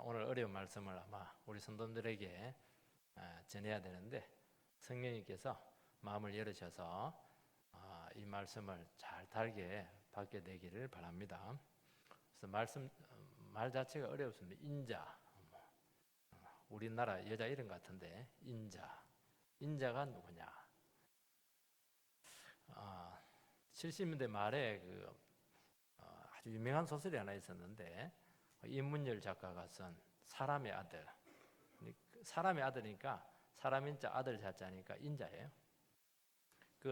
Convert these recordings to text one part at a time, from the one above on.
오늘 어려운 말씀을 아마 우리 성도들에게 전해야 되는데 성령님께서 마음을 열으셔서 이 말씀을 잘 달게 받게 되기를 바랍니다. 그래서 말 자체가 어렵습니다. 인자, 우리나라 여자 이름 같은데 인자가 누구냐? 70년대 말에 아주 유명한 소설이 하나 있었는데 임문열 작가가 쓴 사람의 아들. 사람의 아들이니까 사람 인자 아들 자자니까 인자예요.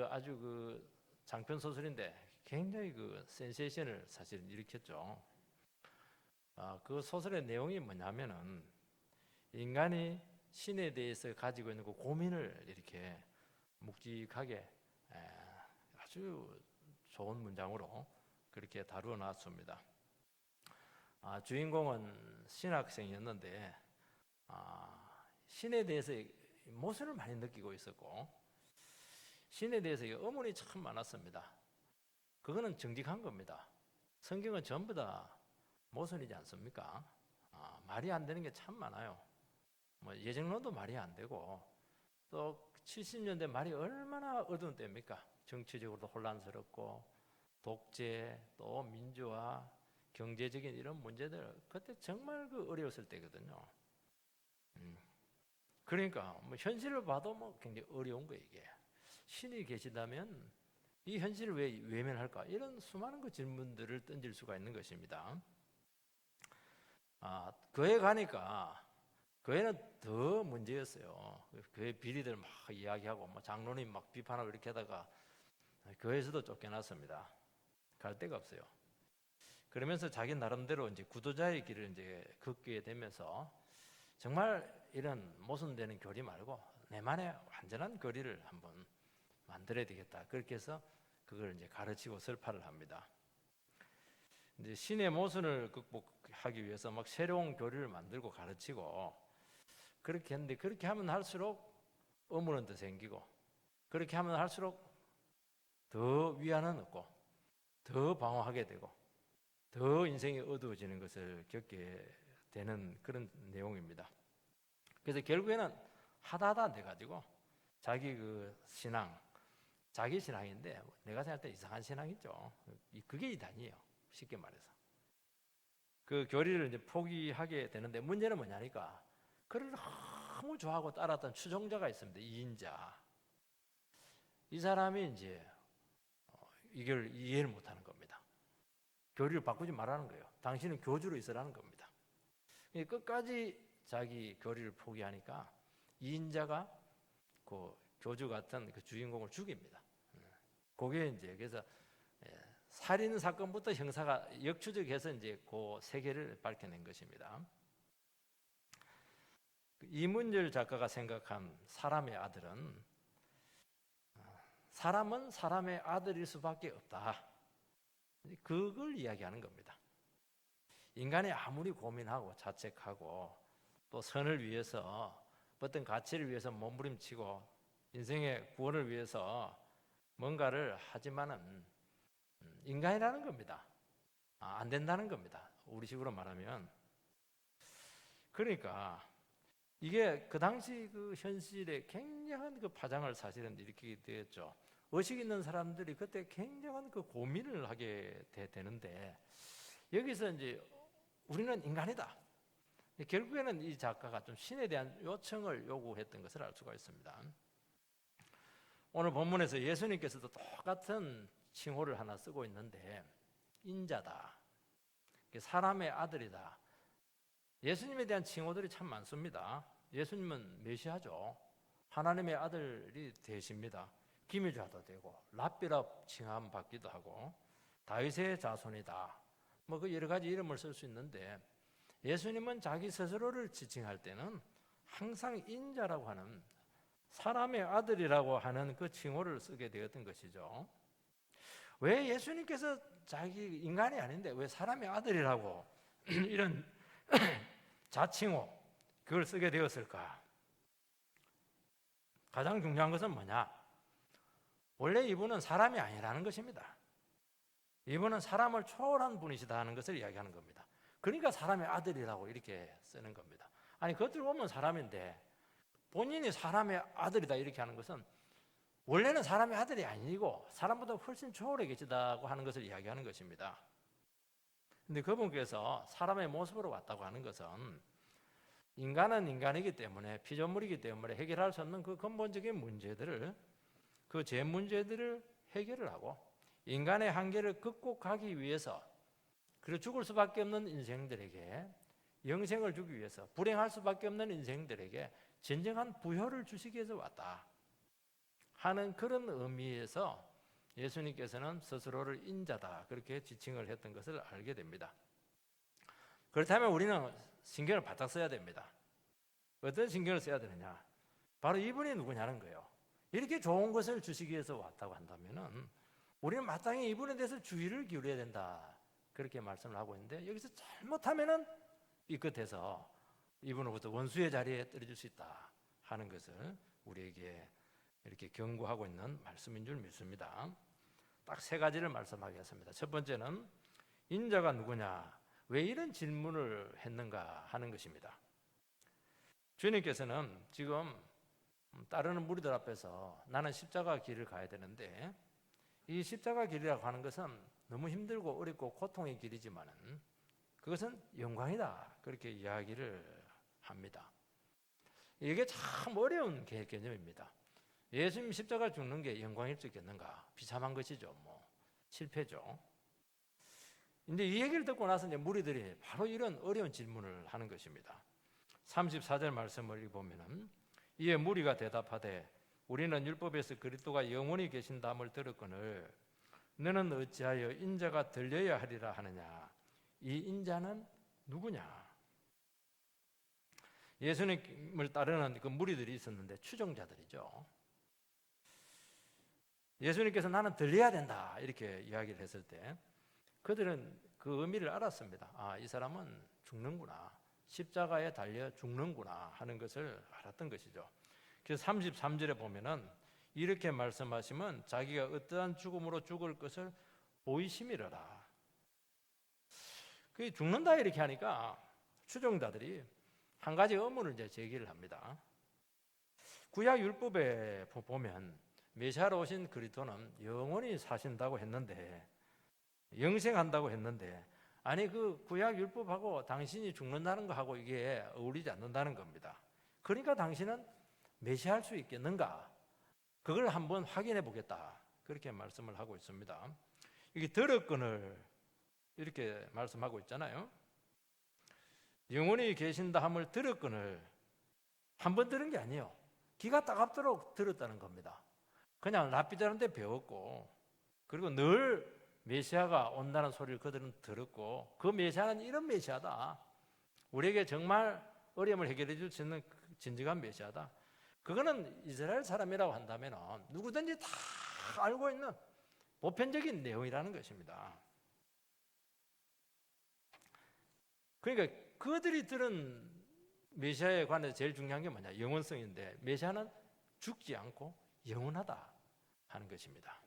아주 장편 소설인데 굉장히 센세이션을 사실 일으켰죠. 그 소설의 내용이 뭐냐면은 인간이 신에 대해서 가지고 있는 그 고민을 이렇게 묵직하게 아주 좋은 문장으로 그렇게 다루어 놨습니다. 주인공은 신학생이었는데 신에 대해서 모순을 많이 느끼고 있었고 신에 대해서 의문이 참 많았습니다. 그거는 정직한 겁니다. 성경은 전부 다 모순이지 않습니까? 말이 안 되는 게 참 많아요. 예정론도 말이 안 되고 또 70년대 말이 얼마나 어두운 때입니까? 정치적으로도 혼란스럽고 독재 또 민주화 경제적인 이런 문제들 그때 정말 어려웠을 때거든요. 그러니까 현실을 봐도 굉장히 어려운 거예요. 이게 신이 계시다면 이 현실을 왜 외면할까? 이런 수많은 질문들을 던질 수가 있는 것입니다. 교회 가니까 교회는 더 문제였어요. 교회 비리들 막 이야기하고 장로님 막 비판하고 이렇게 하다가 교회에서도 쫓겨났습니다. 갈 데가 없어요. 그러면서 자기 나름대로 이제 구도자의 길을 이제 걷게 되면서 정말 이런 모순되는 교리 말고 내만의 완전한 교리를 한번 만들어야 되겠다. 그렇게 해서 그걸 이제 가르치고 설파를 합니다. 이제 신의 모순을 극복하기 위해서 막 새로운 교리를 만들고 가르치고 그렇게 했는데 그렇게 하면 할수록 의문은 더 생기고 그렇게 하면 할수록 더 위안은 없고 더 방황하게 되고 더 인생이 어두워지는 것을 겪게 되는 그런 내용입니다. 그래서 결국에는 하다 돼가지고 자기 신앙, 자기 신앙인데 내가 생각할 때 이상한 신앙이죠. 그게 이단이에요. 쉽게 말해서. 그 교리를 이제 포기하게 되는데 문제는 뭐냐니까 그를 너무 좋아하고 따랐던 추종자가 있습니다. 이인자. 이 사람이 이제 이걸 이해를 못하는 겁니다. 교리를 바꾸지 말라는 거예요. 당신은 교주로 있으라는 겁니다. 끝까지 자기 교리를 포기하니까 이인자가 교주 같은 주인공을 죽입니다. 그게 이제 그래서 살인 사건부터 형사가 역추적해서 이제 그 세계를 밝혀낸 것입니다. 이문열 작가가 생각한 사람의 아들은 사람은 사람의 아들일 수밖에 없다. 그걸 이야기하는 겁니다. 인간이 아무리 고민하고 자책하고 또 선을 위해서 어떤 가치를 위해서 몸부림치고 인생의 구원을 위해서 뭔가를 하지만은 인간이라는 겁니다. 안 된다는 겁니다. 우리식으로 말하면. 그러니까 이게 그 당시 현실에 굉장한 파장을 사실은 일으키게 되었죠. 의식 있는 사람들이 그때 굉장한 고민을 하게 되는데 여기서 이제 우리는 인간이다. 결국에는 이 작가가 좀 신에 대한 요청을 요구했던 것을 알 수가 있습니다. 오늘 본문에서 예수님께서도 똑같은 칭호를 하나 쓰고 있는데 인자다. 사람의 아들이다. 예수님에 대한 칭호들이 참 많습니다. 예수님은 메시아죠. 하나님의 아들이 되십니다. 기묘자도 되고 랍비라 칭함 받기도 하고 다윗의 자손이다. 여러 가지 이름을 쓸 수 있는데 예수님은 자기 스스로를 지칭할 때는 항상 인자라고 하는 사람의 아들이라고 하는 그 칭호를 쓰게 되었던 것이죠. 왜 예수님께서 자기 인간이 아닌데 왜 사람의 아들이라고 이런 자칭호 그걸 쓰게 되었을까? 가장 중요한 것은 뭐냐? 원래 이분은 사람이 아니라는 것입니다. 이분은 사람을 초월한 분이시다 하는 것을 이야기하는 겁니다. 그러니까 사람의 아들이라고 이렇게 쓰는 겁니다. 아니 겉으로 보면 사람인데 본인이 사람의 아들이다 이렇게 하는 것은 원래는 사람의 아들이 아니고 사람보다 훨씬 초월해 계시다고 하는 것을 이야기하는 것입니다. 근데 그분께서 사람의 모습으로 왔다고 하는 것은 인간은 인간이기 때문에 피조물이기 때문에 해결할 수 없는 그 근본적인 문제들을 그 제 문제들을 해결을 하고 인간의 한계를 극복하기 위해서 그리고 죽을 수밖에 없는 인생들에게 영생을 주기 위해서 불행할 수밖에 없는 인생들에게 진정한 부여를 주시기 위해서 왔다 하는 그런 의미에서 예수님께서는 스스로를 인자다 그렇게 지칭을 했던 것을 알게 됩니다. 그렇다면 우리는 신경을 바짝 써야 됩니다. 어떤 신경을 써야 되느냐? 바로 이분이 누구냐는 거예요. 이렇게 좋은 것을 주시기 위해서 왔다고 한다면은 우리는 마땅히 이분에 대해서 주의를 기울여야 된다 그렇게 말씀을 하고 있는데 여기서 잘못하면은 삐끗해서 이분으로부터 원수의 자리에 떨어질 수 있다 하는 것을 우리에게 이렇게 경고하고 있는 말씀인 줄 믿습니다. 딱 세 가지를 말씀하겠습니다. 첫 번째는 인자가 누구냐? 왜 이런 질문을 했는가 하는 것입니다. 주님께서는 지금 따르는 무리들 앞에서 나는 십자가 길을 가야 되는데 이 십자가 길이라고 하는 것은 너무 힘들고 어렵고 고통의 길이지만은 그것은 영광이다 그렇게 이야기를 합니다. 이게 참 어려운 개념입니다. 예수님 십자가 죽는 게 영광일 수 있겠는가? 비참한 것이죠. 뭐 실패죠. 근데 이 얘기를 듣고 나서 이제 무리들이 바로 이런 어려운 질문을 하는 것입니다. 34절 말씀을 보면은 이에 무리가 대답하되 우리는 율법에서 그리스도가 영원히 계신다함을 들었거늘 너는 어찌하여 인자가 들려야 하리라 하느냐? 이 인자는 누구냐? 예수님을 따르는 그 무리들이 있었는데 추종자들이죠. 예수님께서 나는 들려야 된다 이렇게 이야기를 했을 때 그들은 그 의미를 알았습니다. 아, 이 사람은 죽는구나. 십자가에 달려 죽는구나 하는 것을 알았던 것이죠. 그래서 33절에 보면은 이렇게 말씀하시면 자기가 어떠한 죽음으로 죽을 것을 보이심이로라. 그 죽는다 이렇게 하니까 추종자들이 한 가지 의문을 이제 제기를 합니다. 구약 율법에 보면 메시아로 오신 그리스도는 영원히 사신다고 했는데 영생한다고 했는데 아니 그 구약 율법하고 당신이 죽는다는 거하고 이게 어울리지 않는다는 겁니다. 그러니까 당신은 메시아할 수 있겠는가? 그걸 한번 확인해 보겠다. 그렇게 말씀을 하고 있습니다. 이게 들었거늘 이렇게 말씀하고 있잖아요. 영원히 계신다 함을 들었거늘 한 번 들은 게 아니에요. 귀가 따갑도록 들었다는 겁니다. 그냥 랍비자는데 배웠고 그리고 늘 메시아가 온다는 소리를 그들은 들었고 그 메시아는 이런 메시아다. 우리에게 정말 어려움을 해결해 줄 수 있는 진정한 메시아다. 그거는 이스라엘 사람이라고 한다면 누구든지 다 알고 있는 보편적인 내용이라는 것입니다. 그러니까 그들이 들은 메시아에 관해서 제일 중요한 게 뭐냐? 영원성인데 메시아는 죽지 않고 영원하다 하는 것입니다.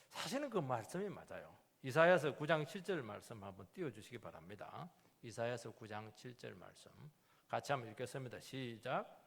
사실은 그 말씀이 맞아요. 이사야서 9장 7절 말씀 한번 띄워주시기 바랍니다. 이사야서 9장 7절 말씀 같이 한번 읽겠습니다. 시작.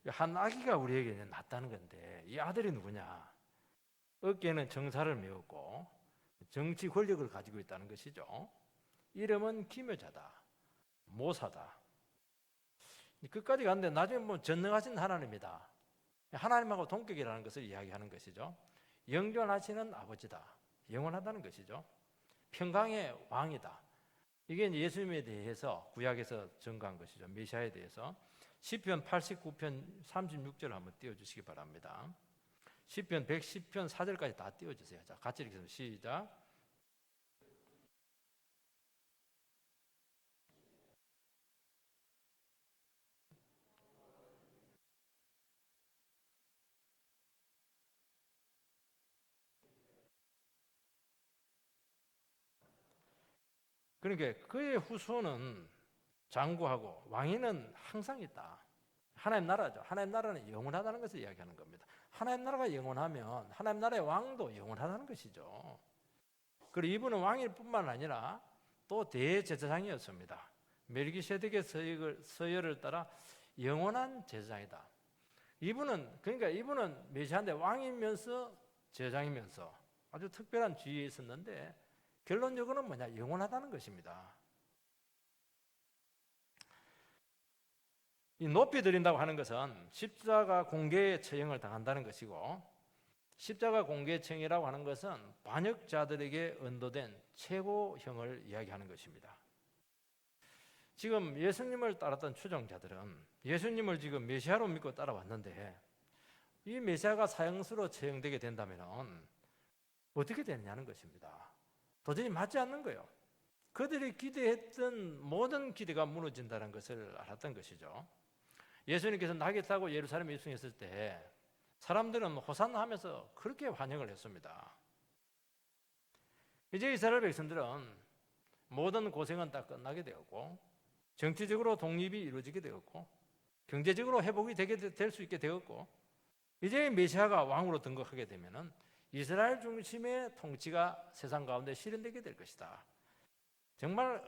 한 아기가 우리에게 낳았다는 건데 이 아들이 누구냐? 어깨에는 정사를 메웠고 정치 권력을 가지고 있다는 것이죠. 이름은 기묘자다, 모사다. 끝까지 갔는데 나중에 뭐 전능하신 하나님이다. 하나님하고 동격이라는 것을 이야기하는 것이죠. 영존하시는 아버지다. 영원하다는 것이죠. 평강의 왕이다. 이게 예수님에 대해서 구약에서 증거한 것이죠. 메시아에 대해서. 시편 89편 36절 한번 띄워주시기 바랍니다. 시편 110편 4절까지 다 띄워주세요. 자, 같이 읽겠습니다. 시작. 그러니까 그의 후손은 장구하고 왕위는 항상 있다. 하나님 나라죠. 하나님 나라는 영원하다는 것을 이야기하는 겁니다. 하나님 나라가 영원하면 하나님 나라의 왕도 영원하다는 것이죠. 그리고 이분은 왕일 뿐만 아니라 또 대제사장이었습니다. 멜기세덱의 서열을 따라 영원한 제사장이다. 이분은 메시아인데 왕이면서 제사장이면서 아주 특별한 지위에 있었는데 결론적으로는 뭐냐? 영원하다는 것입니다. 이 높이 드린다고 하는 것은 십자가 공개의 처형을 당한다는 것이고, 십자가 공개의 처형이라고 하는 것은 반역자들에게 언도된 최고형을 이야기하는 것입니다. 지금 예수님을 따랐던 추종자들은 예수님을 지금 메시아로 믿고 따라왔는데, 이 메시아가 사형수로 처형되게 된다면 어떻게 되느냐는 것입니다. 도저히 맞지 않는 거예요. 그들이 기대했던 모든 기대가 무너진다는 것을 알았던 것이죠. 예수님께서 낙에 타고 예루살렘에 입성했을 때 사람들은 호산나 하면서 그렇게 환영을 했습니다. 이제 이스라엘 백성들은 모든 고생은 다 끝나게 되었고, 정치적으로 독립이 이루어지게 되었고, 경제적으로 회복이 될 수 있게 되었고, 이제 메시아가 왕으로 등극하게 되면은 이스라엘 중심의 통치가 세상 가운데 실현되게 될 것이다. 정말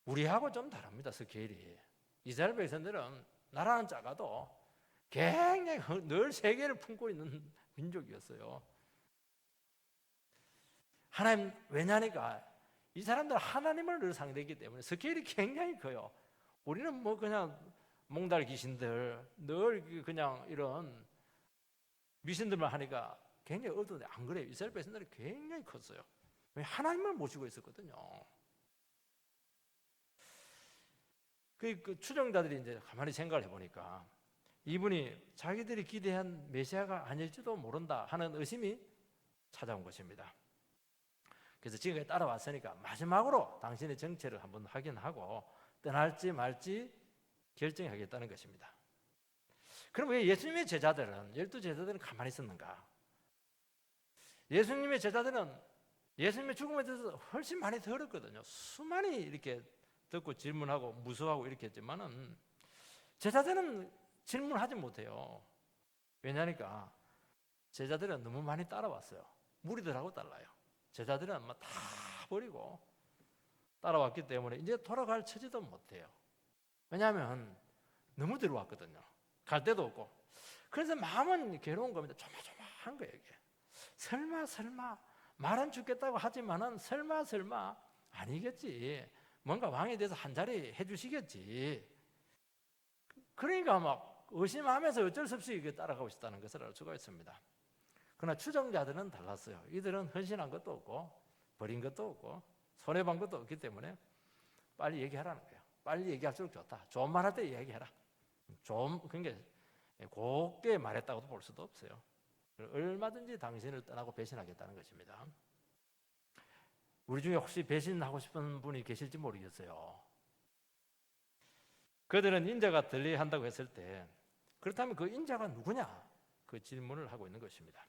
우리하고 좀 다릅니다. 스케일이. 이스라엘 백성들은 나라는 작아도 굉장히 늘 세계를 품고 있는 민족이었어요. 하나님, 왜냐니까 이 사람들은 하나님을 늘 상대했기 때문에 스케일이 굉장히 커요. 우리는 뭐 그냥 몽달 귀신들, 늘 그냥 이런 미신들만 하니까 굉장히 어두운데, 안 그래요. 이스라엘 백성들이 굉장히 컸어요. 하나님을 모시고 있었거든요. 그 추종자들이 이제 가만히 생각을 해보니까 이분이 자기들이 기대한 메시아가 아닐지도 모른다 하는 의심이 찾아온 것입니다. 그래서 지금까지 따라왔으니까 마지막으로 당신의 정체를 한번 확인하고 떠날지 말지 결정하겠다는 것입니다. 그럼 왜 예수님의 제자들은, 12제자들은 가만히 있었는가? 예수님의 제자들은 예수님의 죽음에 대해서 훨씬 많이 들었거든요. 수많이 이렇게 듣고 질문하고 무서워하고 이렇게 했지만은 제자들은 질문하지 못해요. 왜냐니까 제자들은 너무 많이 따라왔어요. 무리들하고 달라요. 제자들은 막 다 버리고 따라왔기 때문에 이제 돌아갈 처지도 못해요. 왜냐하면 너무 들어왔거든요. 갈 데도 없고. 그래서 마음은 괴로운 겁니다. 조마조마한 거예요, 이게. 설마 말은 죽겠다고 하지만은 설마 아니겠지. 뭔가 왕에 대해서 한 자리 해주시겠지. 그러니까 막 의심하면서 어쩔 수 없이 따라가고 싶다는 것을 알 수가 있습니다. 그러나 추종자들은 달랐어요. 이들은 헌신한 것도 없고 버린 것도 없고 손해본 것도 없기 때문에 빨리 얘기하라는 거예요. 빨리 얘기할수록 좋다. 좋은 말 할 때 얘기해라. 그러니까 곱게 말했다고도 볼 수도 없어요. 얼마든지 당신을 떠나고 배신하겠다는 것입니다. 우리 중에 혹시 배신하고 싶은 분이 계실지 모르겠어요. 그들은 인자가 들려한다고 했을 때, 그렇다면 그 인자가 누구냐? 그 질문을 하고 있는 것입니다.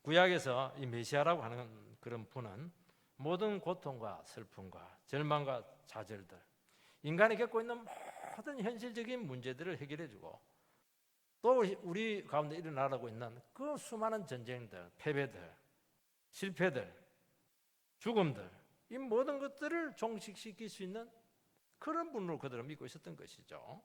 구약에서 이 메시아라고 하는 그런 분은 모든 고통과 슬픔과 절망과 좌절들, 인간이 겪고 있는 모든 현실적인 문제들을 해결해주고, 또 우리 가운데 일어나고 있는 그 수많은 전쟁들, 패배들, 실패들, 죽음들, 이 모든 것들을 종식시킬 수 있는 그런 분으로 그들은 믿고 있었던 것이죠.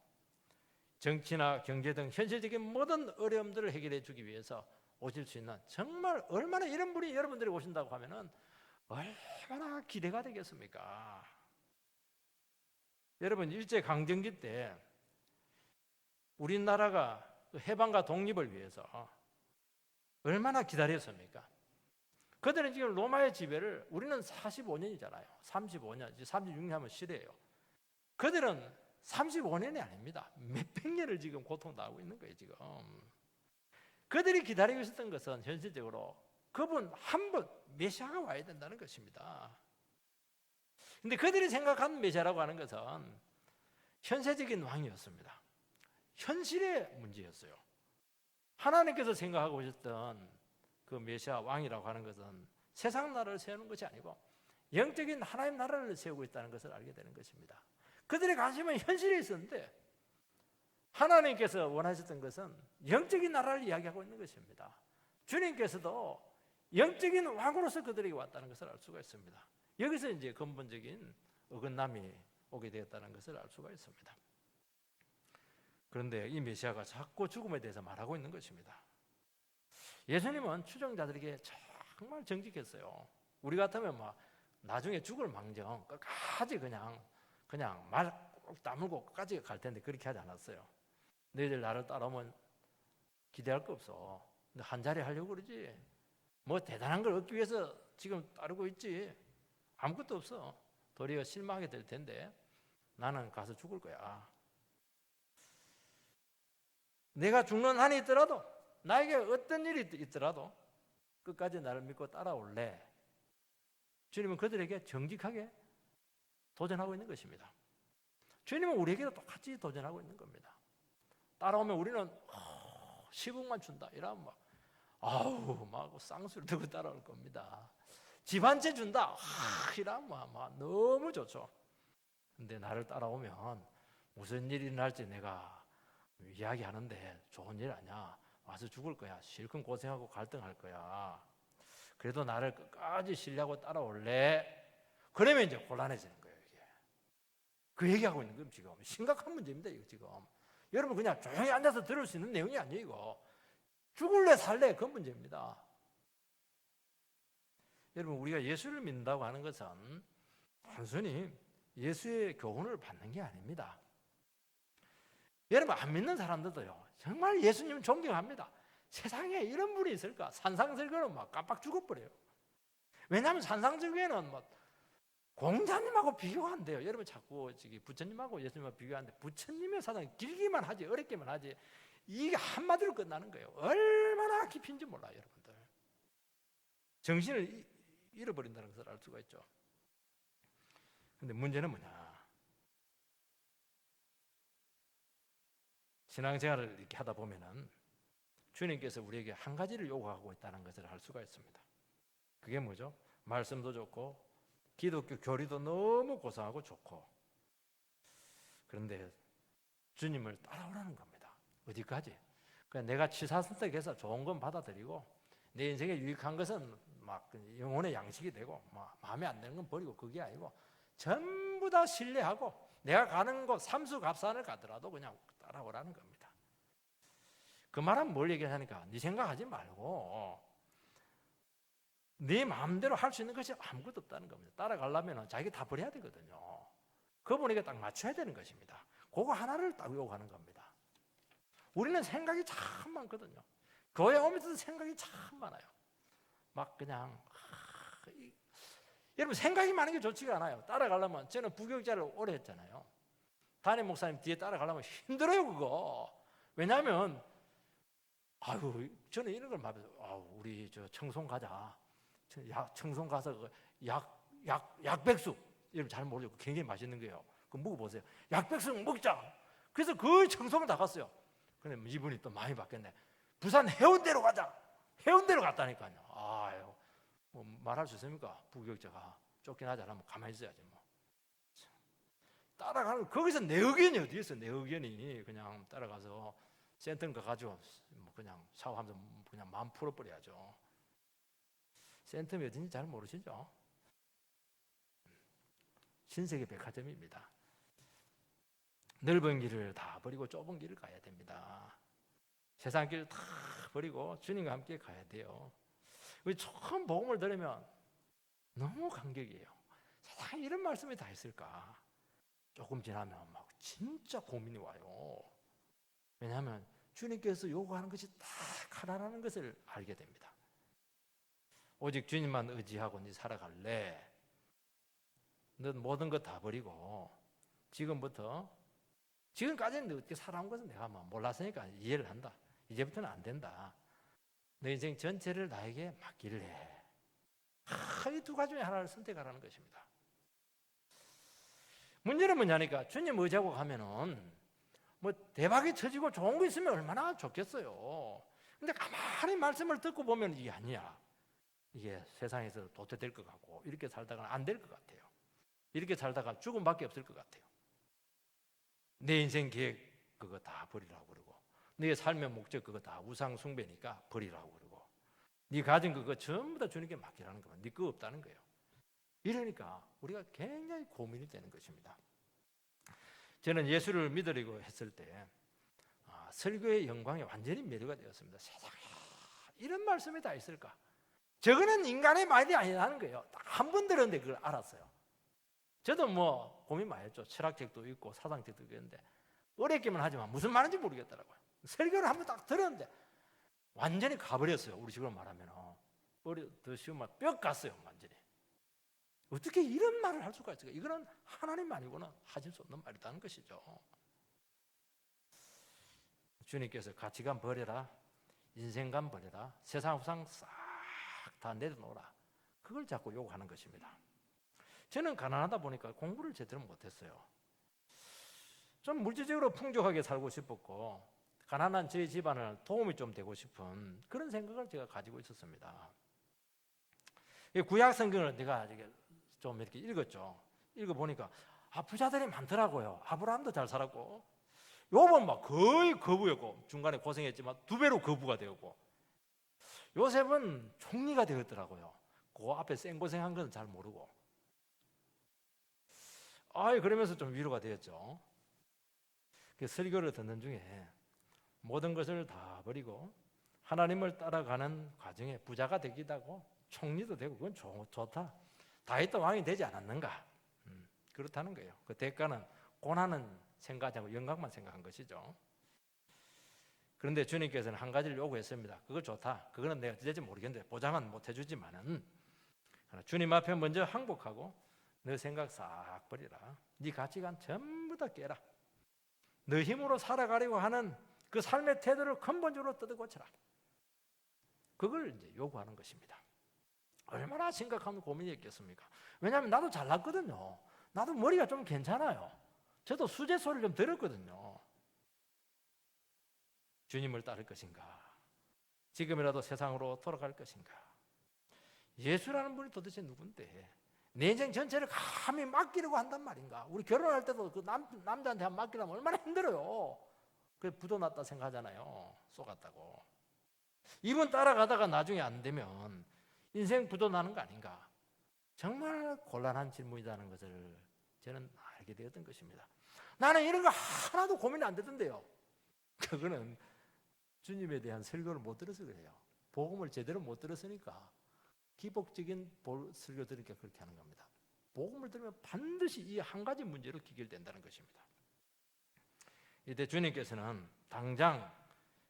정치나 경제 등 현실적인 모든 어려움들을 해결해 주기 위해서 오실 수 있는, 정말 얼마나 이런 분이 여러분들이 오신다고 하면은 얼마나 기대가 되겠습니까? 여러분, 일제강점기 때 우리나라가 해방과 독립을 위해서 얼마나 기다렸습니까? 그들은 지금 로마의 지배를, 우리는 45년이잖아요. 35년, 36년 하면 시대예요. 그들은 35년이 아닙니다. 몇백 년을 지금 고통당하고 있는 거예요, 지금. 그들이 기다리고 있었던 것은 현실적으로 그분 한 분, 메시아가 와야 된다는 것입니다. 근데 그들이 생각한 메시아라고 하는 것은 현세적인 왕이었습니다. 현실의 문제였어요. 하나님께서 생각하고 계셨던 그 메시아 왕이라고 하는 것은 세상 나라를 세우는 것이 아니고 영적인 하나님 나라를 세우고 있다는 것을 알게 되는 것입니다. 그들의 관심은 현실에 있었는데 하나님께서 원하셨던 것은 영적인 나라를 이야기하고 있는 것입니다. 주님께서도 영적인 왕으로서 그들에게 왔다는 것을 알 수가 있습니다. 여기서 이제 근본적인 어긋남이 오게 되었다는 것을 알 수가 있습니다. 그런데 이 메시아가 자꾸 죽음에 대해서 말하고 있는 것입니다. 예수님은 추종자들에게 정말 정직했어요. 우리 같으면 막 나중에 죽을 망정 끝까지 그냥 말 꼭 다물고 끝까지 갈 텐데 그렇게 하지 않았어요. 너희들 나를 따라오면 기대할 거 없어. 너 한 자리 하려고 그러지. 뭐 대단한 걸 얻기 위해서 지금 따르고 있지. 아무것도 없어. 도리어 실망하게 될 텐데 나는 가서 죽을 거야. 내가 죽는 한이 있더라도 나에게 어떤 일이 있더라도 끝까지 나를 믿고 따라올래. 주님은 그들에게 정직하게 도전하고 있는 것입니다. 주님은 우리에게도 똑같이 도전하고 있는 겁니다. 따라오면 우리는 10억만 준다 이러면 막 쌍수를 들고 따라올 겁니다. 집 한 채 준다 이러면 막 너무 좋죠. 근데 나를 따라오면 무슨 일이 날지 내가 이야기하는데 좋은 일 아니야. 와서 죽을 거야. 실컷 고생하고 갈등할 거야. 그래도 나를 끝까지 신뢰하고 따라올래? 그러면 이제 곤란해지는 거예요. 이게. 그 얘기하고 있는 건 지금 심각한 문제입니다. 이거 지금 여러분 그냥 조용히 앉아서 들을 수 있는 내용이 아니에요. 이거 죽을래 살래 그 문제입니다. 여러분 우리가 예수를 믿는다고 하는 것은 단순히 예수의 교훈을 받는 게 아닙니다. 여러분 안 믿는 사람들도요 정말 예수님 존경합니다. 세상에 이런 분이 있을까? 산상설교는 막 깜빡 죽어버려요. 왜냐하면 산상설교에는 막 공자님하고 비교가 안 돼요. 여러분 자꾸 부처님하고 예수님하고 비교하는데 부처님의 사상이 길기만 하지 어렵게만 하지 이게 한마디로 끝나는 거예요. 얼마나 깊인지 몰라요. 여러분들 정신을 잃어버린다는 것을 알 수가 있죠. 근데 문제는 뭐냐? 신앙생활을 이렇게 하다 보면은 주님께서 우리에게 한 가지를 요구하고 있다는 것을 알 수가 있습니다. 그게 뭐죠? 말씀도 좋고 기독교 교리도 너무 고상하고 좋고 그런데 주님을 따라오라는 겁니다. 어디까지? 그러니까 내가 취사선택해서 좋은 건 받아들이고 내 인생에 유익한 것은 막 영혼의 양식이 되고 막 마음에 안 드는 건 버리고 그게 아니고 전부 다 신뢰하고 내가 가는 곳 삼수갑산을 가더라도 그냥 따라오라는 겁니다. 그 말은 뭘 얘기하니까 네 생각하지 말고 네 마음대로 할 수 있는 것이 아무것도 없다는 겁니다. 따라가려면 자기가 다 버려야 되거든요. 그분에게 딱 맞춰야 되는 것입니다. 그거 하나를 딱 요구하는 겁니다. 우리는 생각이 참 많거든요. 교회 오면서도 생각이 참 많아요. 막 그냥 여러분 생각이 많은 게 좋지가 않아요. 따라가려면 저는 부교육자를 오래 했잖아요. 담임 목사님 뒤에 따라가려면 힘들어요 그거. 왜냐하면 저는 이런 걸 말해서 우리 저 청송 가자. 청송 가서 약백숙 여러분 잘 모르죠. 굉장히 맛있는 거예요. 그거 먹어보세요. 약백숙 먹자. 그래서 그 청송을 다 갔어요. 근데 이분이 또 많이 바뀌었네. 부산 해운대로 가자. 해운대로 갔다니까요. 뭐 말할 수 있습니까? 부교육자가 쫓겨나지 않으면 가만히 있어야지 뭐. 따라가는 거기서 내 의견이 어디 있어? 내 의견이 그냥 따라가서 센터 가가지고 뭐 그냥 샤워하면서 그냥 마음 풀어버려야죠. 센텀이 어딘지 잘 모르시죠? 신세계 백화점입니다. 넓은 길을 다 버리고 좁은 길을 가야 됩니다. 세상 길을 다 버리고 주님과 함께 가야 돼요. 우리 처음 복음을 들으면 너무 감격이에요. 세상에 이런 말씀이 다 있을까? 조금 지나면 막 진짜 고민이 와요. 왜냐하면 주님께서 요구하는 것이 딱 하나라는 것을 알게 됩니다. 오직 주님만 의지하고 네 살아갈래? 넌 모든 것 다 버리고 지금까지는 어떻게 살아온 것은 내가 몰랐으니까 이해를 한다. 이제부터는 안 된다. 너 인생 전체를 나에게 맡길래. 이 두 가지 중에 하나를 선택하라는 것입니다. 문제는 뭐냐니까 주님 의지하고 가면은 뭐 대박이 터지고 좋은 거 있으면 얼마나 좋겠어요. 근데 가만히 말씀을 듣고 보면 이게 아니야. 이게 세상에서 도태될 것 같고 이렇게 살다가는 안 될 것 같아요. 이렇게 살다가 죽음밖에 없을 것 같아요. 내 인생 계획 그거 다 버리라고 그러고 네 삶의 목적 그거 다 우상 숭배니까 버리라고 그러고 네 가진 그거 전부 다 주님께 맡기라는 거면 네 거 없다는 거예요. 이러니까 우리가 굉장히 고민이 되는 것입니다. 저는 예수를 믿으려고 했을 때 설교의 영광에 완전히 매료가 되었습니다. 세상에 이런 말씀이 다 있을까? 저거는 인간의 말이 아니라는 거예요. 한 번 들었는데 그걸 알았어요. 저도 뭐 고민 많이 했죠. 철학책도 있고 사상책도 있는데 어렵기만 하지만 무슨 말인지 모르겠더라고요. 설교를 한 번 딱 들었는데 완전히 가버렸어요. 우리 식으로 말하면 더 쉬운 말 뼈 갔어요. 완전히. 어떻게 이런 말을 할 수가 있을까? 이거는 하나님 아니고는 하실 수 없는 말이라는 것이죠. 주님께서 가치관 버려라, 인생관 버려라, 세상 우상 싹 다 내려놓으라. 그걸 자꾸 요구하는 것입니다. 저는 가난하다 보니까 공부를 제대로 못했어요. 좀 물질적으로 풍족하게 살고 싶었고 가난한 저희 집안을 도움이 좀 되고 싶은 그런 생각을 제가 가지고 있었습니다. 구약 성경을 내가 좀 이렇게 읽었죠. 읽어보니까 부자들이 많더라고요. 아브라함도 잘 살았고 욥은 막 거의 거부였고 중간에 고생했지만 2배로 거부가 되었고 요셉은 총리가 되었더라고요. 그 앞에 생고생한 건 잘 모르고 그러면서 좀 위로가 되었죠. 그 설교를 듣는 중에 모든 것을 다 버리고 하나님을 따라가는 과정에 부자가 되기도 하고 총리도 되고 그건 좋다. 다윗도 왕이 되지 않았는가? 그렇다는 거예요. 그 대가는 고난은 생각하지 않고 영광만 생각한 것이죠. 그런데 주님께서는 한 가지를 요구했습니다. 그거 좋다. 그거는 내가 될지 모르겠는데 보장은 못 해주지만은 주님 앞에 먼저 항복하고 너 생각 싹 버리라. 네 가치관 전부 다 깨라. 너 힘으로 살아가려고 하는 그 삶의 태도를 근본적으로 뜯어고쳐라. 그걸 이제 요구하는 것입니다. 얼마나 심각한 고민이었겠습니까? 왜냐하면 나도 잘났거든요. 나도 머리가 좀 괜찮아요. 저도 수제 소리를 좀 들었거든요. 주님을 따를 것인가? 지금이라도 세상으로 돌아갈 것인가? 예수라는 분이 도대체 누군데 내 인생 전체를 감히 맡기려고 한단 말인가? 우리 결혼할 때도 그 남자한테 맡기려면 얼마나 힘들어요. 그래 부도났다 생각하잖아요. 쏘갔다고. 이분 따라가다가 나중에 안 되면 인생 부도나는 거 아닌가? 정말 곤란한 질문이라는 것을 저는 알게 되었던 것입니다. 나는 이런 거 하나도 고민이 안 되던데요. 그거는 주님에 대한 설교를 못 들어서 그래요. 복음을 제대로 못 들었으니까 기복적인 설교 들으니까 그렇게 하는 겁니다. 복음을 들으면 반드시 이 한 가지 문제로 기결된다는 것입니다. 이때 주님께서는 당장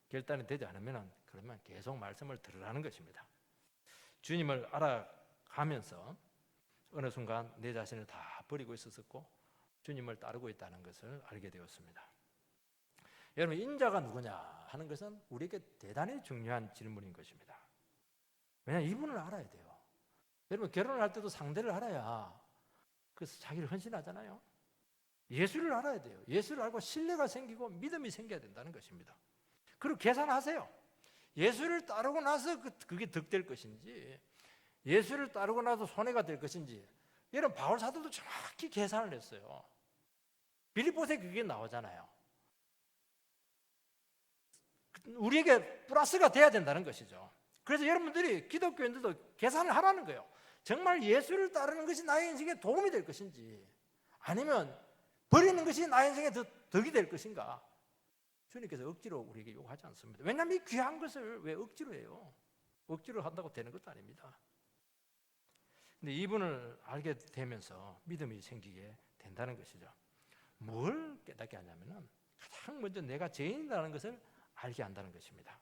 결단이 되지 않으면 그러면 계속 말씀을 들으라는 것입니다. 주님을 알아가면서 어느 순간 내 자신을 다 버리고 있었고 주님을 따르고 있다는 것을 알게 되었습니다. 여러분 인자가 누구냐 하는 것은 우리에게 대단히 중요한 질문인 것입니다. 왜냐하면 이분을 알아야 돼요. 여러분 결혼을 할 때도 상대를 알아야 그래서 자기를 헌신하잖아요. 예수를 알아야 돼요. 예수를 알고 신뢰가 생기고 믿음이 생겨야 된다는 것입니다. 그리고 계산하세요. 예수를 따르고 나서 그게 득될 것인지 예수를 따르고 나서 손해가 될 것인지 여러분 바울 사도도 정확히 계산을 했어요. 빌립보서에 그게 나오잖아요. 우리에게 플러스가 돼야 된다는 것이죠. 그래서 여러분들이 기독교인들도 계산을 하라는 거예요. 정말 예수를 따르는 것이 나의 인생에 도움이 될 것인지 아니면 버리는 것이 나의 인생에 더 덕이 될 것인가. 주님께서 억지로 우리에게 요구하지 않습니다. 왜냐하면 이 귀한 것을 왜 억지로 해요? 억지로 한다고 되는 것도 아닙니다. 근데 이분을 알게 되면서 믿음이 생기게 된다는 것이죠. 뭘 깨닫게 하냐면은 가장 먼저 내가 죄인이라는 것을 알게 한다는 것입니다.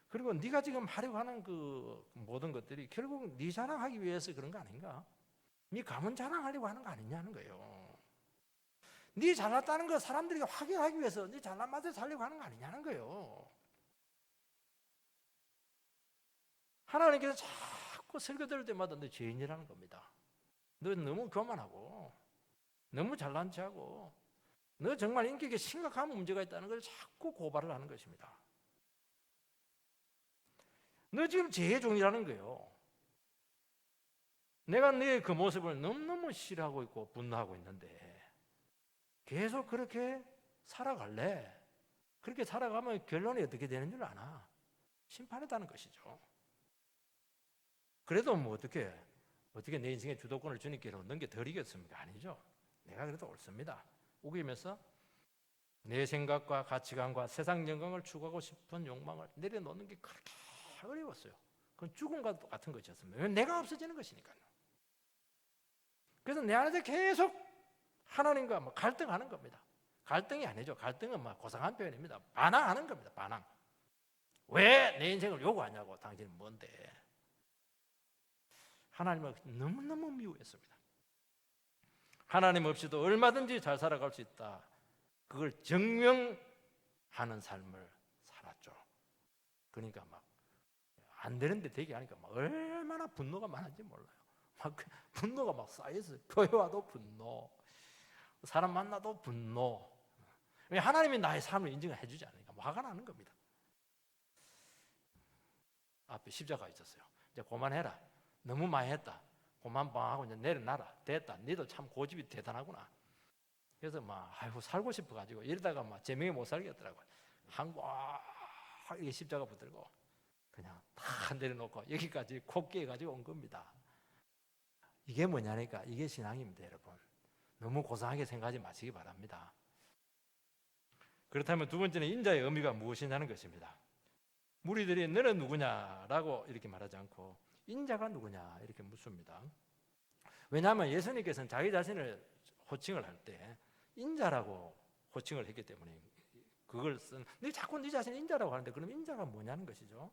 그리고 네가 지금 하려고 하는 그 모든 것들이 결국 네 자랑하기 위해서 그런 거 아닌가? 네 가문 자랑하려고 하는 거 아니냐는 거예요. 네 잘났다는 거 사람들이 확인하기 위해서 네 잘난 맛에 살려고 하는 거 아니냐는 거예요. 하나님께서 자꾸 설교 들을 때마다 너 죄인이라는 겁니다. 너 너무 교만하고 너무 잘난 체하고 너 정말 인격에 심각한 문제가 있다는 걸 자꾸 고발을 하는 것입니다. 너 지금 죄의 종이라는 거예요. 내가 너의 그 모습을 너무너무 싫어하고 있고 분노하고 있는데 계속 그렇게 살아갈래? 그렇게 살아가면 결론이 어떻게 되는 줄 아나? 심판했다는 것이죠. 그래도 뭐 어떻게 내 인생의 주도권을 주님께로 넘겨드리겠습니까? 아니죠. 내가 그래도 옳습니다. 우기면서 내 생각과 가치관과 세상 영광을 추구하고 싶은 욕망을 내려놓는 게 그렇게 어려웠어요. 그건 죽음과 똑같은 것이었습니다. 왜냐하면 내가 없어지는 것이니까요. 그래서 내 안에서 계속 하나님과 갈등하는 겁니다. 갈등이 아니죠. 갈등은 고상한 표현입니다. 반항하는 겁니다. 반항. 왜 내 인생을 요구하냐고, 당신은 뭔데? 하나님을 너무너무 미워했습니다. 하나님 없이도 얼마든지 잘 살아갈 수 있다. 그걸 증명하는 삶을 살았죠. 그러니까 안 되는데 되게 하니까 얼마나 분노가 많은지 몰라요. 분노가 쌓여서 교회 와도 분노, 사람 만나도 분노. 왜 하나님이 나의 삶을 인정해 주지 않으니까 화가 나는 겁니다. 앞에 십자가 있었어요. 이제 그만해라. 너무 많이 했다. 그만 방하고 이제 내려놔라. 됐다. 너도 참 고집이 대단하구나. 그래서 아이고 살고 싶어가지고 이러다가 제명에 못 살겠더라고요. 이게 십자가 붙들고 그냥 다 내려놓고 여기까지 콧기해가지고 온 겁니다. 이게 뭐냐니까 이게 신앙입니다, 여러분. 너무 고상하게 생각하지 마시기 바랍니다. 그렇다면 두 번째는 인자의 의미가 무엇이냐는 것입니다. 무리들이 너는 누구냐라고 이렇게 말하지 않고 인자가 누구냐 이렇게 묻습니다. 왜냐하면 예수님께서는 자기 자신을 호칭을 할 때 인자라고 호칭을 했기 때문에 그걸 너 자꾸 네 자신을 인자라고 하는데 그럼 인자가 뭐냐는 것이죠.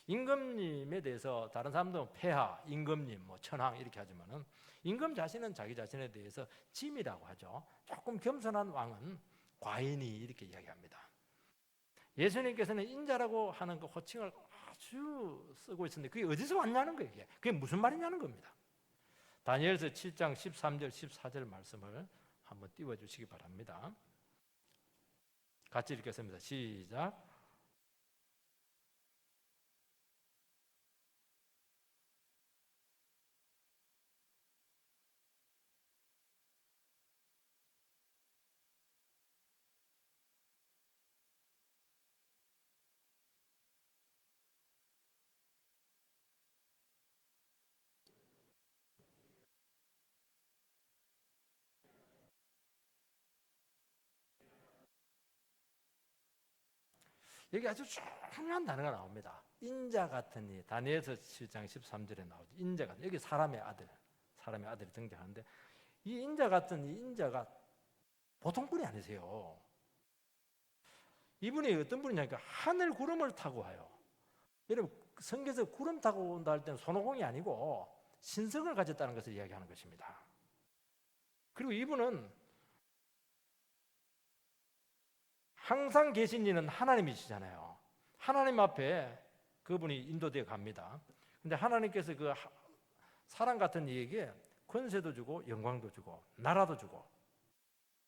임금님에 대해서 다른 사람들은 폐하, 임금님, 천황 이렇게 하지만은 임금 자신은 자기 자신에 대해서 짐이라고 하죠. 조금 겸손한 왕은 과인이 이렇게 이야기합니다. 예수님께서는 인자라고 하는 그 호칭을 아주 쓰고 있었는데 그게 어디서 왔냐는 거예요. 그게 무슨 말이냐는 겁니다. 다니엘서 7장 13절 14절 말씀을 한번 띄워주시기 바랍니다. 같이 읽겠습니다. 시작. 여기 아주 중요한 단어가 나옵니다. 인자 같은 이 다니엘서 7장 13절에 나오죠. 인자 같은 여기 사람의 아들이 등장하는데 이 인자 같은 이 인자가 보통 분이 아니세요. 이분이 어떤 분이냐니까 하늘 구름을 타고 와요. 여러분 성경에서 구름 타고 온다 할 때는 손오공이 아니고 신성을 가졌다는 것을 이야기하는 것입니다. 그리고 이분은 항상 계신 이는 하나님이시잖아요. 하나님 앞에 그분이 인도되어 갑니다. 근데 하나님께서 그 사람 같은 이에게 권세도 주고 영광도 주고 나라도 주고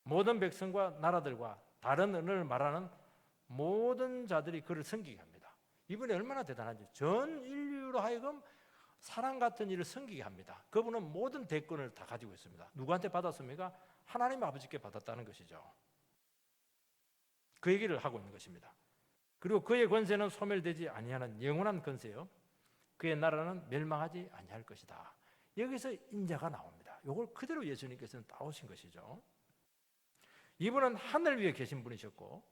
모든 백성과 나라들과 다른 언어를 말하는 모든 자들이 그를 섬기게 합니다. 이분이 얼마나 대단한지 전 인류로 하여금 사람 같은 일을 섬기게 합니다. 그분은 모든 대권을 다 가지고 있습니다. 누구한테 받았습니까? 하나님 아버지께 받았다는 것이죠. 그 얘기를 하고 있는 것입니다. 그리고 그의 권세는 소멸되지 아니하는 영원한 권세요. 그의 나라는 멸망하지 아니할 것이다. 여기서 인자가 나옵니다. 이걸 그대로 예수님께서는 따오신 것이죠. 이분은 하늘 위에 계신 분이셨고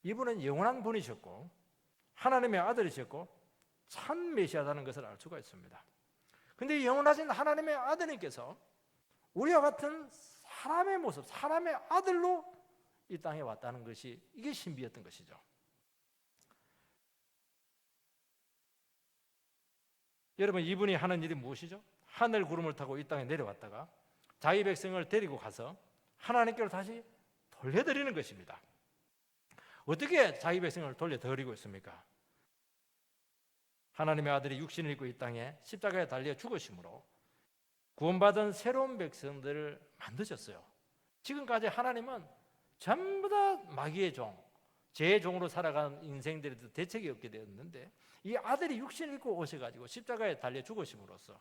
이분은 영원한 분이셨고 하나님의 아들이셨고 참 메시아라는 것을 알 수가 있습니다. 그런데 영원하신 하나님의 아들님께서 우리와 같은 사람의 모습, 사람의 아들로 이 땅에 왔다는 것이 이게 신비였던 것이죠. 여러분 이분이 하는 일이 무엇이죠? 하늘 구름을 타고 이 땅에 내려왔다가 자기 백성을 데리고 가서 하나님께로 다시 돌려드리는 것입니다. 어떻게 자기 백성을 돌려드리고 있습니까? 하나님의 아들이 육신을 입고 이 땅에 십자가에 달려 죽으심으로 구원받은 새로운 백성들을 만드셨어요. 지금까지 하나님은 전부 다 마귀의 종, 죄의 종으로 살아가는 인생들에도 대책이 없게 되었는데 이 아들이 육신을 입고 오셔가지고 십자가에 달려 죽으심으로써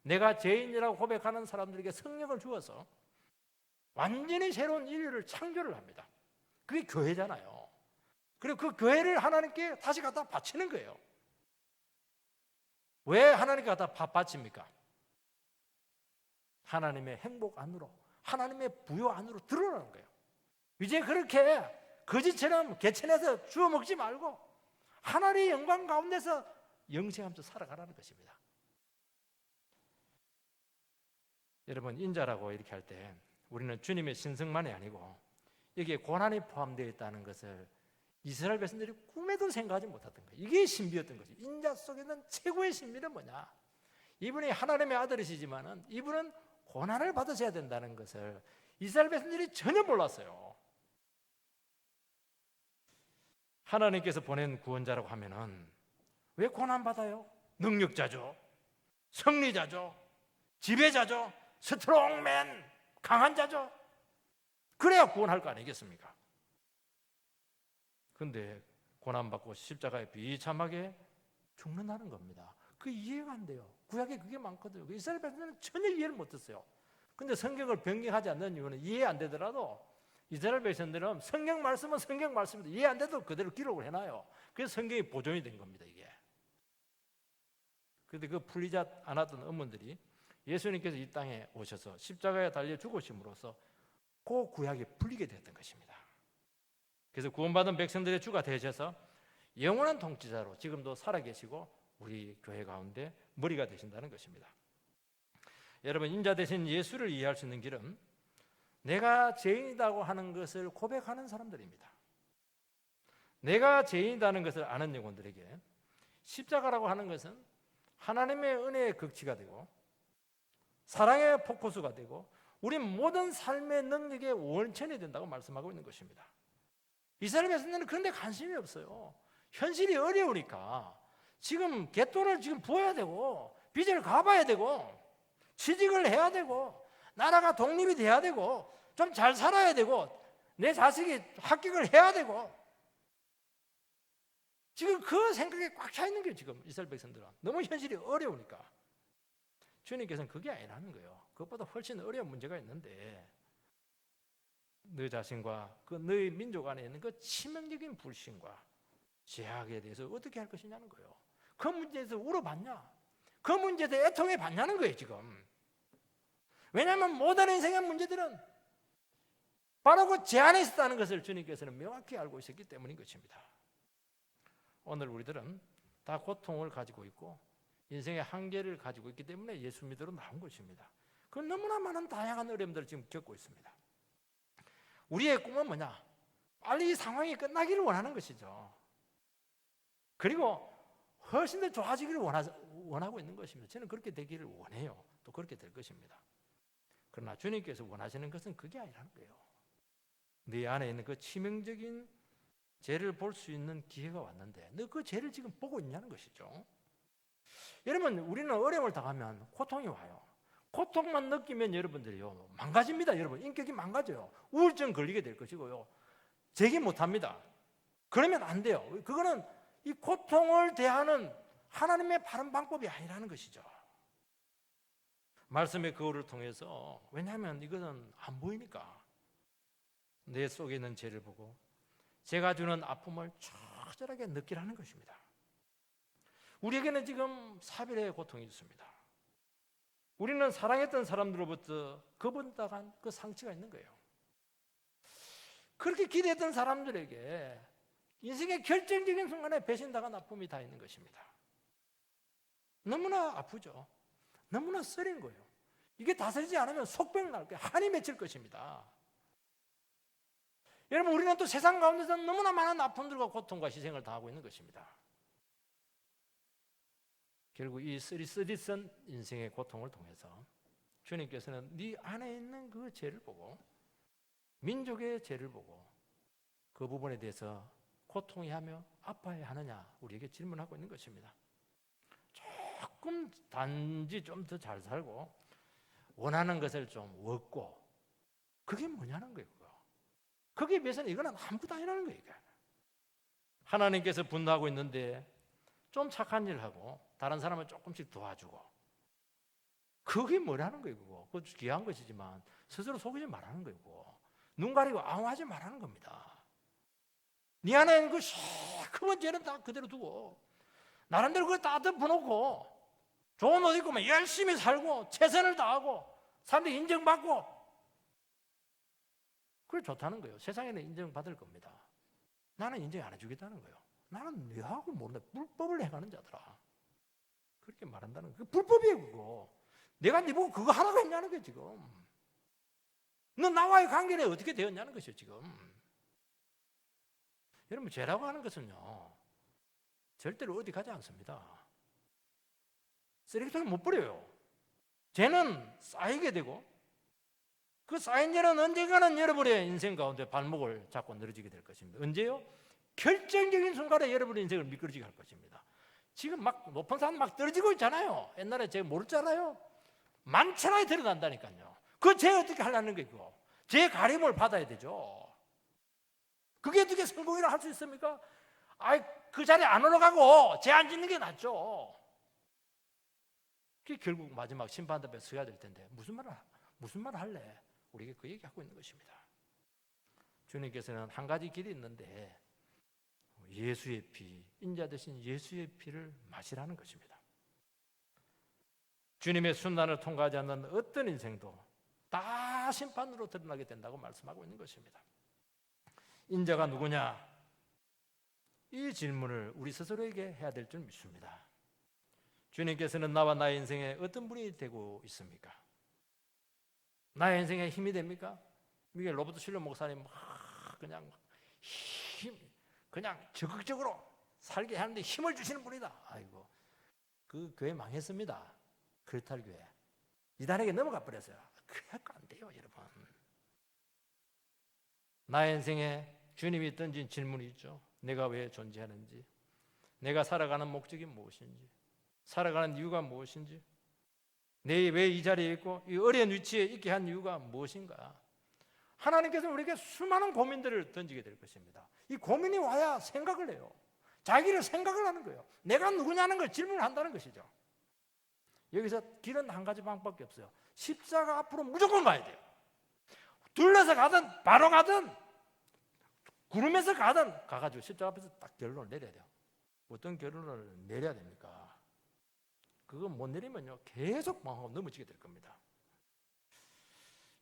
내가 죄인이라고 고백하는 사람들에게 성령을 주어서 완전히 새로운 인류를 창조를 합니다. 그게 교회잖아요. 그리고 그 교회를 하나님께 다시 갖다 바치는 거예요. 왜 하나님께 갖다 바칩니까? 하나님의 행복 안으로, 하나님의 부요 안으로 들어오는 거예요. 이제 그렇게 거지처럼 개천에서 주워 먹지 말고 하나님의 영광 가운데서 영생하면서 살아가라는 것입니다. 여러분, 인자라고 이렇게 할 때 우리는 주님의 신성만이 아니고 여기에 고난이 포함되어 있다는 것을 이스라엘 백성들이 꿈에도 생각하지 못했던 거예요. 이게 신비였던 거죠. 인자 속에는 최고의 신비는 뭐냐? 이분이 하나님의 아들이시지만은 이분은 고난을 받으셔야 된다는 것을 이스라엘 백성들이 전혀 몰랐어요. 하나님께서 보낸 구원자라고 하면은 왜 고난 받아요? 능력자죠, 승리자죠, 지배자죠, 스트롱맨, 강한 자죠. 그래야 구원할 거 아니겠습니까? 근데 고난받고 십자가에 비참하게 죽는다는 겁니다. 그 이해가 안 돼요. 구약에 그게 많거든요. 이스라엘 백성들은 전혀 이해를 못했어요. 근데 성경을 변경하지 않는 이유는 이해 안 되더라도 이스라엘 백성들은 성경 말씀은 성경 말씀인데 이해 안 돼도 그대로 기록을 해놔요. 그래서 성경이 보존이 된 겁니다, 이게. 그런데 그 풀리지 않았던 의문들이 예수님께서 이 땅에 오셔서 십자가에 달려 죽으심으로써 그 구약이 풀리게 됐던 것입니다. 그래서 구원받은 백성들의 주가 되셔서 영원한 통치자로 지금도 살아계시고 우리 교회 가운데 머리가 되신다는 것입니다. 여러분, 인자 대신 예수를 이해할 수 있는 길은 내가 죄인이라고 하는 것을 고백하는 사람들입니다. 내가 죄인이라는 것을 아는 영혼들에게 십자가라고 하는 것은 하나님의 은혜의 극치가 되고 사랑의 폭포수가 되고 우리 모든 삶의 능력의 원천이 된다고 말씀하고 있는 것입니다. 이스라엘 백성들은 그런 데 관심이 없어요. 현실이 어려우니까 지금 갯돈을 지금 부어야 되고 빚을 갚아야 되고 취직을 해야 되고 나라가 독립이 돼야 되고 좀 잘 살아야 되고 내 자식이 합격을 해야 되고 지금 그 생각에 꽉 차 있는 게 지금 이스라엘 백성들은 너무 현실이 어려우니까 주님께서는 그게 아니라는 거예요. 그것보다 훨씬 어려운 문제가 있는데 너 자신과 그 너희 민족 안에 있는 그 치명적인 불신과 죄악에 대해서 어떻게 할 것이냐는 거예요. 그 문제에서 울어봤냐? 그 문제에 대해 애통해 봤냐는 거예요, 지금. 왜냐하면 모든 인생의 문제들은 바로 그 죄 안에 있었다는 것을 주님께서는 명확히 알고 있었기 때문인 것입니다. 오늘 우리들은 다 고통을 가지고 있고 인생의 한계를 가지고 있기 때문에 예수 믿으러 나온 것입니다. 그 너무나 많은 다양한 어려움들을 지금 겪고 있습니다. 우리의 꿈은 뭐냐? 빨리 이 상황이 끝나기를 원하는 것이죠. 그리고 훨씬 더 좋아지기를 원하고 있는 것입니다. 저는 그렇게 되기를 원해요. 또 그렇게 될 것입니다. 그러나 주님께서 원하시는 것은 그게 아니라는 거예요. 네 안에 있는 그 치명적인 죄를 볼 수 있는 기회가 왔는데 너 그 죄를 지금 보고 있냐는 것이죠. 여러분, 우리는 어려움을 당하면 고통이 와요. 고통만 느끼면 여러분들이요 망가집니다. 여러분, 인격이 망가져요. 우울증 걸리게 될 것이고요. 재기 못합니다. 그러면 안 돼요. 그거는 이 고통을 대하는 하나님의 바른 방법이 아니라는 것이죠. 말씀의 거울을 통해서, 왜냐하면 이거는 안 보이니까 내 속에 있는 죄를 보고 제가 주는 아픔을 처절하게 느끼라는 것입니다. 우리에게는 지금 사별의 고통이 있습니다. 우리는 사랑했던 사람들로부터 거분당한 그 상처가 있는 거예요. 그렇게 기대했던 사람들에게 인생의 결정적인 순간에 배신당한 아픔이 다 있는 것입니다. 너무나 아프죠. 너무나 쓰린 거예요. 이게 다스리지 않으면 속병 날 거예요. 한이 맺힐 것입니다. 여러분, 우리는 또 세상 가운데서 너무나 많은 아픔들과 고통과 희생을 당하고 있는 것입니다. 결국 이 쓰리쓴 인생의 고통을 통해서 주님께서는 네 안에 있는 그 죄를 보고 민족의 죄를 보고 그 부분에 대해서 고통이 하며 아파야 하느냐 우리에게 질문하고 있는 것입니다. 조금 단지 좀 더 잘 살고 원하는 것을 좀 얻고 그게 뭐냐는 거예요. 거기에 비해서는 이거는 아무것도 아니라는 거예요. 하나님께서 분노하고 있는데 좀 착한 일을 하고 다른 사람을 조금씩 도와주고 그게 뭐라는 거예요, 그거. 그거 귀한 것이지만 스스로 속이지 말라는 거예요, 그거. 눈 가리고 앙하지 말라는 겁니다. 네 안에 있는 그 시커먼 죄는 다 그대로 두고 나름대로 그걸 다 덮어놓고 좋은 옷 입고 열심히 살고 최선을 다하고 사람들이 인정받고 그게 좋다는 거예요. 세상에는 인정받을 겁니다. 나는 인정 안 해주겠다는 거예요. 나는 너하고 모른다. 불법을 행하는 자들아. 그렇게 말한다는 거예요. 불법이에요, 그거. 내가 네 보고 그거 하라고 했냐는 거예요, 지금. 너 나와의 관계는 어떻게 되었냐는 것이에요, 지금. 여러분, 죄라고 하는 것은요, 절대로 어디 가지 않습니다. 쓰레기통에 못 버려요. 죄는 쌓이게 되고, 그 쌓인 죄는 언젠가는 여러분의 인생 가운데 발목을 잡고 늘어지게 될 것입니다. 언제요? 결정적인 순간에 여러분의 인생을 미끄러지게 할 것입니다. 지금 막 높은 산 막 떨어지고 있잖아요. 옛날에 제가 모르잖아요. 만천하에 드러난다니까요. 그 죄 어떻게 하려는 거예요? 죄 가림을 받아야 되죠. 그게 어떻게 성공이라 할 수 있습니까? 그 자리에 안 올라가고 죄 안 짓는 게 낫죠. 그게 결국 마지막 심판 앞에 서야 될 텐데 무슨 말을 할래? 우리에게 그 얘기하고 있는 것입니다. 주님께서는 한 가지 길이 있는데 예수의 피, 인자 대신 예수의 피를 마시라는 것입니다. 주님의 순환을 통과하지 않는 어떤 인생도 다 심판으로 드러나게 된다고 말씀하고 있는 것입니다. 인자가 누구냐? 이 질문을 우리 스스로에게 해야 될 줄 믿습니다. 주님께서는 나와 나의 인생에 어떤 분이 되고 있습니까? 나의 인생에 힘이 됩니까? 이게 로버트 실러 목사님 그냥 적극적으로 살게 하는데 힘을 주시는 분이다. 아이고, 그 교회 망했습니다. 크리스탈 교회 이단에게 넘어가 버렸어요. 그래서 안 돼요, 여러분. 나의 인생에 주님이 던진 질문이 있죠. 내가 왜 존재하는지, 내가 살아가는 목적이 무엇인지, 살아가는 이유가 무엇인지, 내 왜 이 자리에 있고 이 어려운 위치에 있게 한 이유가 무엇인가. 하나님께서 우리에게 수많은 고민들을 던지게 될 것입니다. 이 고민이 와야 생각을 해요. 자기를 생각을 하는 거예요. 내가 누구냐는 걸 질문을 한다는 것이죠. 여기서 길은 한 가지 방법밖에 없어요. 십자가 앞으로 무조건 가야 돼요. 둘러서 가든 바로 가든 구름에서 가든 가가지고 십자가 앞에서 딱 결론을 내려야 돼요. 어떤 결론을 내려야 됩니까? 그거 못 내리면요 계속 망하고 넘어지게 될 겁니다.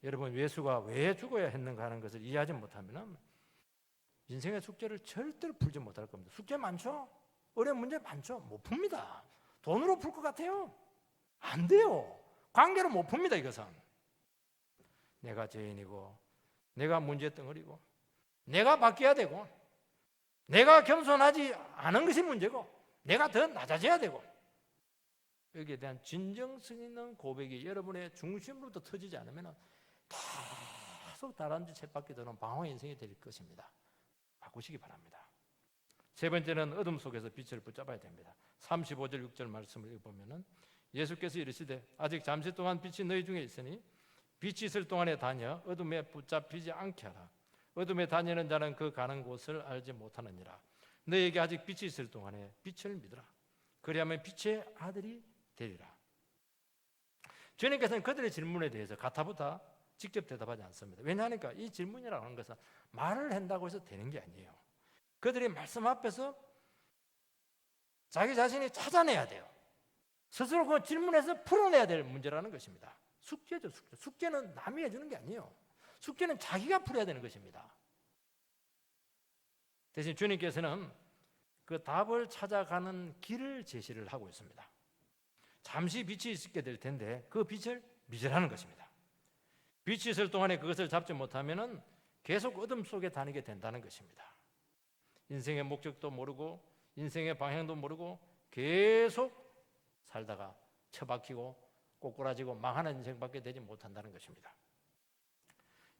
여러분, 예수가 왜 죽어야 했는가 하는 것을 이해하지 못하면 인생의 숙제를 절대로 풀지 못할 겁니다. 숙제 많죠? 어려운 문제 많죠? 못 풉니다. 돈으로 풀 것 같아요? 안 돼요. 관계로 못 풉니다. 이것은 내가 죄인이고 내가 문제 덩어리고 내가 바뀌어야 되고 내가 겸손하지 않은 것이 문제고 내가 더 낮아져야 되고, 여기에 대한 진정성 있는 고백이 여러분의 중심으로부터 터지지 않으면 계속 다람쥐 쳇바퀴 도는 방황의 인생이 될 것입니다. 바꾸시기 바랍니다. 세 번째는 어둠 속에서 빛을 붙잡아야 됩니다. 35절 6절 말씀을 읽어보면 예수께서 이르시되 아직 잠시 동안 빛이 너희 중에 있으니 빛이 있을 동안에 다녀 어둠에 붙잡히지 않게 하라. 어둠에 다니는 자는 그 가는 곳을 알지 못하느니라. 너희에게 아직 빛이 있을 동안에 빛을 믿으라. 그리하면 빛의 아들이 되리라. 주님께서는 그들의 질문에 대해서 가타부타 직접 대답하지 않습니다. 왜냐하니까 이 질문이라고 하는 것은 말을 한다고 해서 되는 게 아니에요. 그들이 말씀 앞에서 자기 자신이 찾아내야 돼요. 스스로 그 질문에서 풀어내야 될 문제라는 것입니다. 숙제죠, 숙제. 숙제는 남이 해주는 게 아니에요. 숙제는 자기가 풀어야 되는 것입니다. 대신 주님께서는 그 답을 찾아가는 길을 제시를 하고 있습니다. 잠시 빛이 있게 될 텐데 그 빛을 믿으라는 것입니다. 빛이 있을 동안에 그것을 잡지 못하면 계속 어둠 속에 다니게 된다는 것입니다. 인생의 목적도 모르고 인생의 방향도 모르고 계속 살다가 처박히고 꼬꾸라지고 망하는 인생밖에 되지 못한다는 것입니다.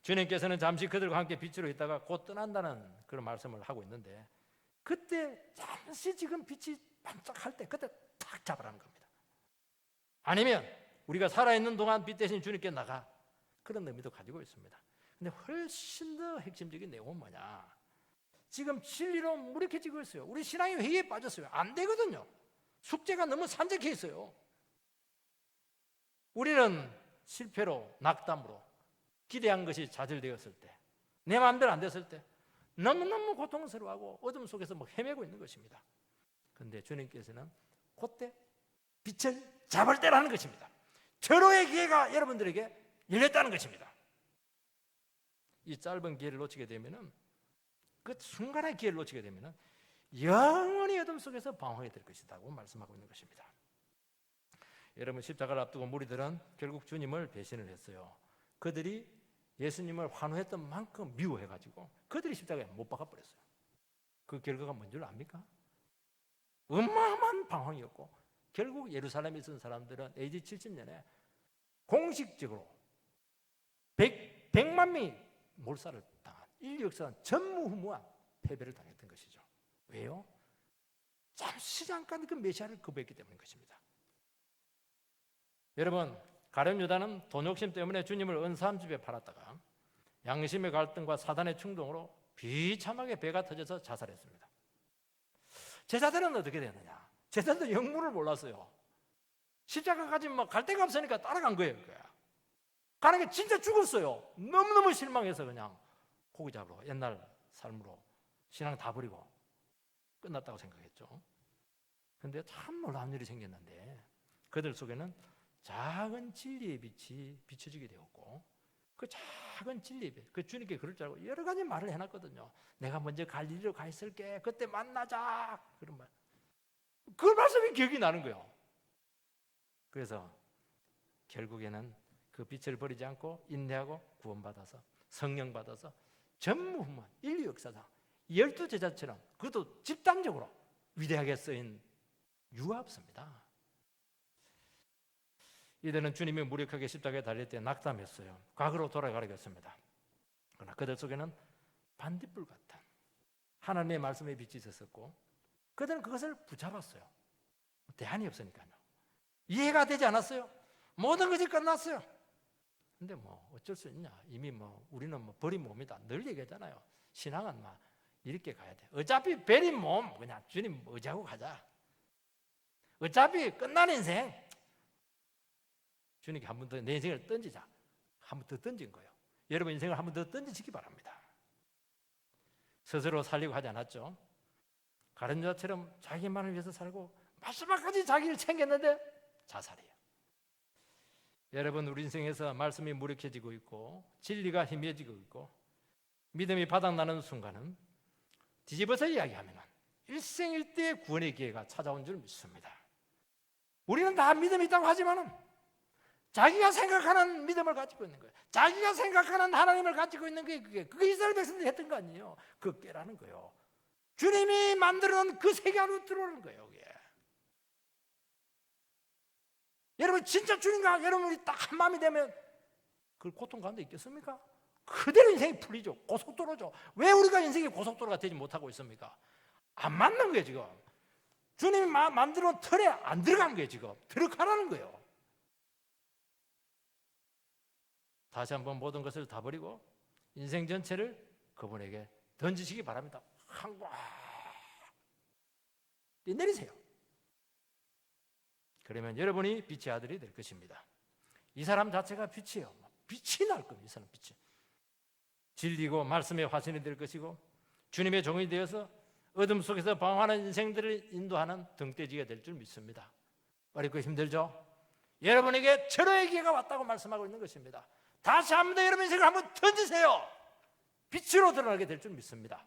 주님께서는 잠시 그들과 함께 빛으로 있다가 곧 떠난다는 그런 말씀을 하고 있는데, 그때 잠시 지금 빛이 반짝할 때 그때 탁 잡으라는 겁니다. 아니면 우리가 살아있는 동안 빛 대신 주님께 나가, 그런 의미도 가지고 있습니다. 근데 훨씬 더 핵심적인 내용은 뭐냐? 지금 진리로 무력해지고 있어요. 우리 신앙이 회의에 빠졌어요. 안 되거든요. 숙제가 너무 산적해 있어요. 우리는 실패로, 낙담으로, 기대한 것이 좌절되었을 때, 내 마음대로 안 됐을 때 너무너무 고통스러워하고 어둠 속에서 헤매고 있는 것입니다. 그런데 주님께서는 그때 빛을 잡을 때라는 것입니다. 절호의 기회가 여러분들에게 열렸다는 것입니다. 이 짧은 기회를 놓치게 되면은, 그 순간의 기회를 놓치게 되면은 영원히 어둠 속에서 방황하게 될 것이라고 말씀하고 있는 것입니다. 여러분, 십자가를 앞두고 무리들은 결국 주님을 배신을 했어요. 그들이 예수님을 환호했던 만큼 미워해가지고 그들이 십자가에 못 박아버렸어요. 그 결과가 뭔 줄 압니까? 어마어마한 방황이었고, 결국 예루살렘에 있던 사람들은 AD 70년에 공식적으로 100만 명이 몰살을 당한, 인류 역사는 전무후무한 패배를 당했던 것이죠. 왜요? 잠시 잠깐 그 메시아를 거부했기 때문인 것입니다. 여러분, 가룟 유다는 돈 욕심 때문에 주님을 은사한 집에 팔았다가 양심의 갈등과 사단의 충동으로 비참하게 배가 터져서 자살했습니다. 제자들은 어떻게 되느냐? 제자들은 영문을 몰랐어요. 십자가까지 갈 데가 없으니까 따라간 거예요. 가는 게 진짜 죽었어요. 너무너무 실망해서 그냥 고기 잡으러 옛날 삶으로 신앙 다 버리고 끝났다고 생각했죠. 그런데 참 놀라운 일이 생겼는데, 그들 속에는 작은 진리의 빛이 비춰지게 되었고, 그 작은 진리의 빛, 그 주님께 그럴 줄 알고 여러 가지 말을 해놨거든요. 내가 먼저 갈릴리로 가 있을게, 그때 만나자, 그런 말. 그 말씀이 기억이 나는 거예요. 그래서 결국에는 그 빛을 버리지 않고 인내하고 구원받아서 성령 받아서 전무후무한 인류 역사상 12제자처럼, 그것도 집단적으로 위대하게 쓰인 유가 없습니다. 이들은 주님이 무력하게 십자가에 달릴 때 낙담했어요. 과거로 돌아가려겠습니다. 그러나 그들 속에는 반딧불 같은 하나님의 말씀의 빛이 있었고, 그들은 그것을 붙잡았어요. 대안이 없으니까요. 이해가 되지 않았어요. 모든 것이 끝났어요. 근데 어쩔 수 있냐? 이미 우리는 버린 몸이다 늘 얘기하잖아요. 신앙은 이렇게 가야 돼. 어차피 베린 몸 그냥 주님 의지하고 가자. 어차피 끝난 인생, 주님께 한 번 더 내 인생을 던지자. 한 번 더 던진 거예요. 여러분 인생을 한 번 더 던지시기 바랍니다. 스스로 살려고 하지 않았죠. 가룟 유다처럼 자기만을 위해서 살고 마지막까지 자기를 챙겼는데 자살이에요. 여러분, 우리 인생에서 말씀이 무력해지고 있고 진리가 희미해지고 있고 믿음이 바닥나는 순간은 뒤집어서 이야기하면 일생일대의 구원의 기회가 찾아온 줄 믿습니다. 우리는 다 믿음이 있다고 하지만은 자기가 생각하는 믿음을 가지고 있는 거예요. 자기가 생각하는 하나님을 가지고 있는 게 그게 이스라엘 백성들이 했던 거 아니에요. 그거 깨라는 거예요. 주님이 만들어 놓은 그 세계 안으로 들어오는 거예요. 그게. 여러분 진짜 주님과 여러분이 딱 한 마음이 되면 그 고통 가운데 있겠습니까? 그대로 인생이 풀리죠. 고속도로죠. 왜 우리가 인생이 고속도로가 되지 못하고 있습니까? 안 맞는 거예요 지금. 주님이 만들어 놓은 틀에 안 들어간 거예요 지금. 들어가라는 거예요. 다시 한번 모든 것을 다 버리고 인생 전체를 그분에게 던지시기 바랍니다. 한과 내리세요. 그러면 여러분이 빛의 아들이 될 것입니다. 이 사람 자체가 빛이에요. 빛이 날 겁니다. 이 사람 빛이. 진리고 말씀의 화신이 될 것이고 주님의 종이 되어서 어둠 속에서 방황하는 인생들을 인도하는 등대지가 될 줄 믿습니다. 어렵고 힘들죠? 여러분에게 절호의 기회가 왔다고 말씀하고 있는 것입니다. 다시 한 번 더 여러분 인생을 한번 던지세요. 빛으로 드러나게 될 줄 믿습니다.